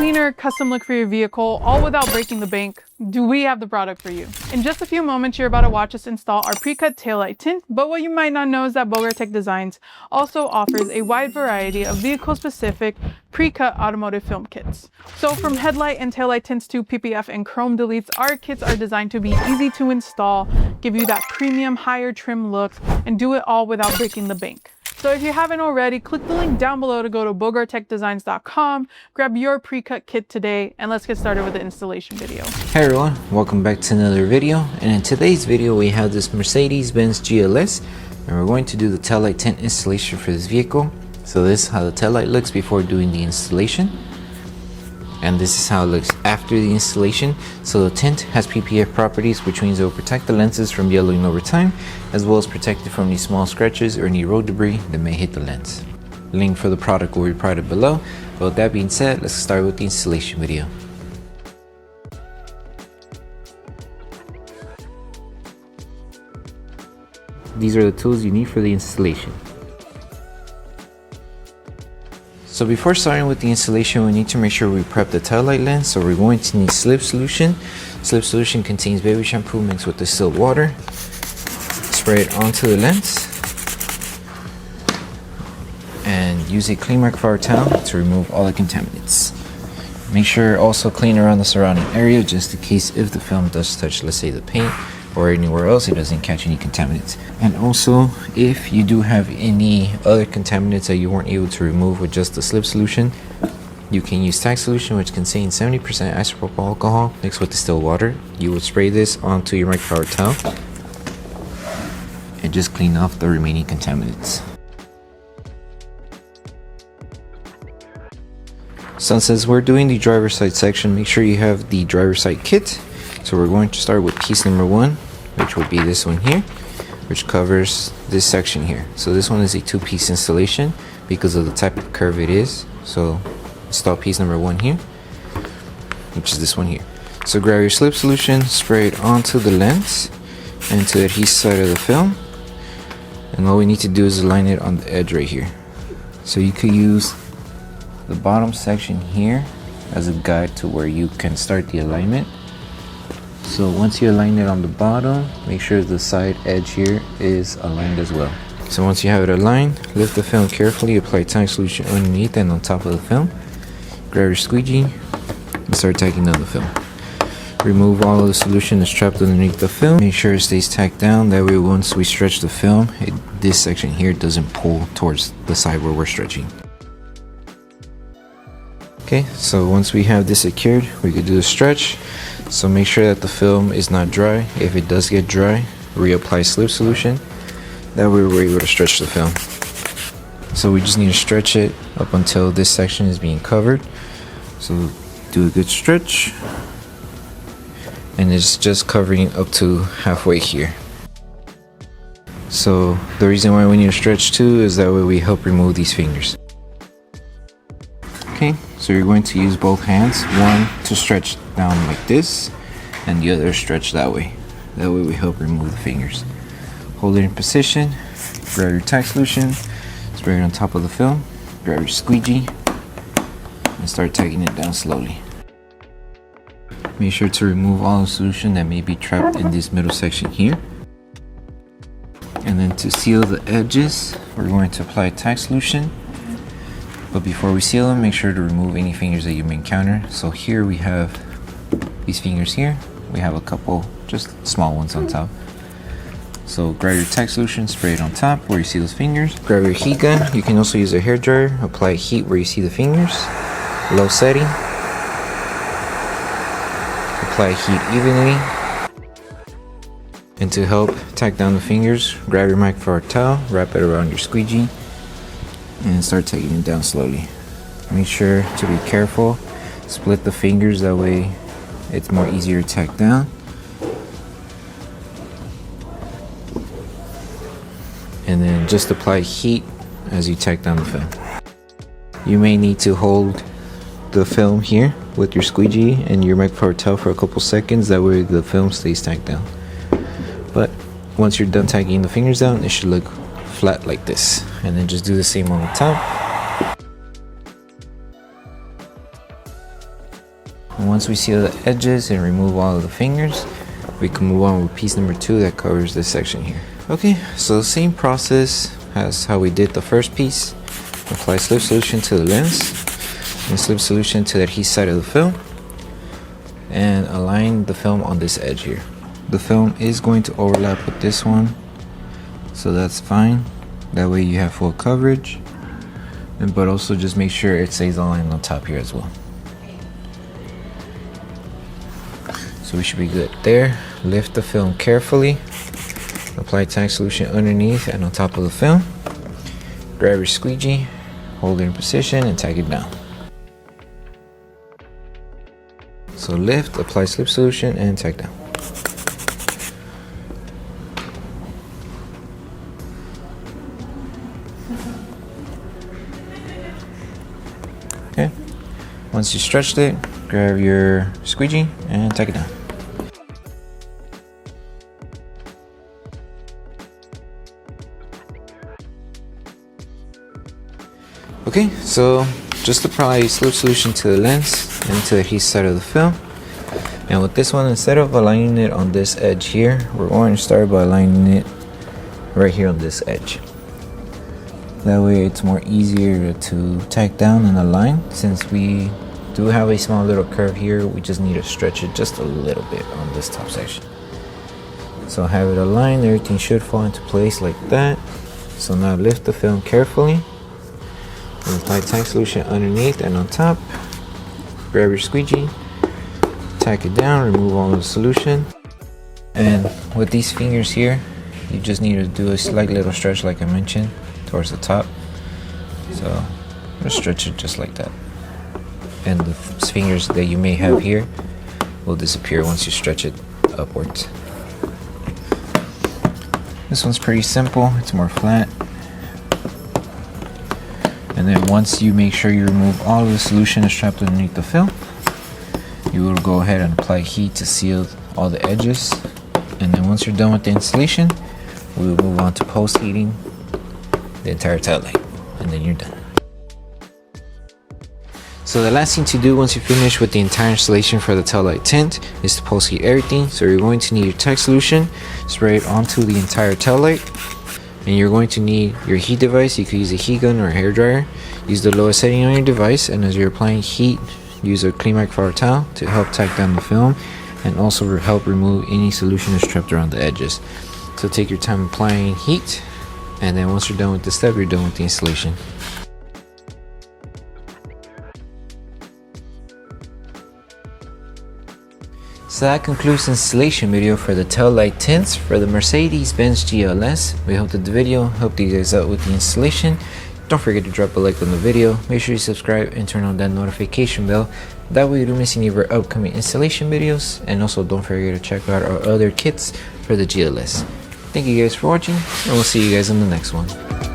cleaner, custom look for your vehicle, all without breaking the bank, do we have the product for you. In just a few moments, you're about to watch us install our pre-cut taillight tint, but what you might not know is that Tech Designs also offers a wide variety of vehicle-specific pre-cut automotive film kits. So from headlight and taillight tints to PPF and chrome deletes, our kits are designed to be easy to install, give you that premium, higher trim look, and do it all without breaking the bank. So if you haven't already, click the link down below to go to bogartechdesigns.com, grab your pre-cut kit today, and let's get started with the installation video. Hey everyone, welcome back to another video. And in today's video we have this Mercedes-Benz GLS, and we're going to do the taillight tint installation for this vehicle. So this is how the taillight looks before doing the installation, and this is how it looks after the installation. So the tint has PPF properties, which means it will protect the lenses from yellowing over time, as well as protect it from any small scratches or any road debris that may hit the lens. Link for the product will be provided below. But with that being said, let's start with the installation video. These are the tools you need for the installation. So before starting with the installation, we need to make sure we prep the taillight lens. So we're going to need slip solution. Slip solution contains baby shampoo mixed with distilled water. Spray it onto the lens and use a clean microfiber towel to remove all the contaminants. Make sure also clean around the surrounding area, just in case if the film does touch, let's say, the paint or anywhere else, it doesn't catch any contaminants. And also, if you do have any other contaminants that you weren't able to remove with just the slip solution, you can use tack solution, which contains 70% isopropyl alcohol mixed with distilled water. You would spray this onto your microfiber towel and just clean off the remaining contaminants. So since we're doing the driver's side section, make sure you have the driver's side kit. So we're going to start with piece number 1, which will be this one here, which covers this section here. So this one is a 2-piece installation because of the type of curve it is. So install piece number 1 here, which is this one here. So grab your slip solution, spray it onto the lens and to the adhesive side of the film, and all we need to do is align it on the edge right here. So you could use the bottom section here as a guide to where you can start the alignment. So once you align it on the bottom, make sure the side edge here is aligned as well. So once you have it aligned, lift the film carefully, apply tack solution underneath and on top of the film. Grab your squeegee and start tacking down the film. Remove all of the solution that's trapped underneath the film. Make sure it stays tacked down, that way once we stretch the film, this section here doesn't pull towards the side where we're stretching. Okay, so once we have this secured, we could do a stretch. So make sure that the film is not dry. If it does get dry, reapply slip solution. That way we're able to stretch the film. So we just need to stretch it up until this section is being covered. So do a good stretch. And it's just covering up to halfway here. So the reason why we need to stretch too is that way we help remove these fingers. Okay, so you're going to use both hands, one to stretch down like this and the other stretch that way. That way we help remove the fingers. Hold it in position, grab your tack solution, spray it on top of the film, grab your squeegee and start tacking it down slowly. Make sure to remove all the solution that may be trapped in this middle section here. And then to seal the edges, we're going to apply tack solution. But before we seal them, make sure to remove any fingers that you may encounter. So here we have these fingers here. We have a couple, just small ones on top. So grab your tack solution, spray it on top where you see those fingers. Grab your heat gun. You can also use a hair dryer. Apply heat where you see the fingers. Low setting. Apply heat evenly. And to help tack down the fingers, grab your microfiber towel, wrap it around your squeegee, and start taking it down slowly. Make sure to be careful. Split the fingers, that way it's more easier to tack down. And then just apply heat as you tack down the film. You may need to hold the film here with your squeegee and your microfiber towel for a couple seconds, that way the film stays tacked down. But once you're done tacking the fingers down, it should look flat like this. And then just do the same on the top. And once we seal the edges and remove all of the fingers, we can move on with piece number 2 that covers this section here. Okay, so same process as how we did the first piece. Apply slip solution to the lens and slip solution to the adhesive side of the film, and align the film on this edge here. The film is going to overlap with this one, so that's fine. That way you have full coverage, but also just make sure it stays aligned on top here as well. So we should be good there. Lift the film carefully, apply tack solution underneath and on top of the film, grab your squeegee, hold it in position and tack it down. So lift, apply slip solution and tack down. Okay, once you stretched it, grab your squeegee and tack it down. Okay, so just apply slip solution to the lens and to the adhesive side of the film. And with this one, instead of aligning it on this edge here, we're going to start by aligning it right here on this edge. That way it's more easier to tack down and align. Since we do have a small little curve here, we just need to stretch it just a little bit on this top section. So have it aligned, everything should fall into place like that. So now lift the film carefully and apply tack solution underneath and on top. Grab your squeegee, tack it down, remove all of the solution. And with these fingers here, you just need to do a slight little stretch like I mentioned towards the top. So just stretch it just like that. And the fingers that you may have here will disappear once you stretch it upwards. This one's pretty simple, it's more flat. And then once you make sure you remove all of the solution that's trapped underneath the film, you will go ahead and apply heat to seal all the edges. And then once you're done with the installation, we will move on to post heating the entire tail light, and then you're done. So the last thing to do once you finish with the entire installation for the tail light tint is to post heat everything. So you're going to need your tack solution, spray it onto the entire tail light. And you're going to need your heat device. You could use a heat gun or a hair dryer. Use the lowest setting on your device, and as you're applying heat, use a clean microfiber towel to help tack down the film and also help remove any solution that's trapped around the edges. So take your time applying heat, and then once you're done with this step, you're done with the installation. So that concludes the installation video for the tail light tints for the Mercedes-Benz GLS. We hope that the video helped you guys out with the installation. Don't forget to drop a like on the video. Make sure you subscribe and turn on that notification bell. That way you don't miss any of our upcoming installation videos. And also don't forget to check out our other kits for the GLS. Thank you guys for watching, and we'll see you guys in the next one.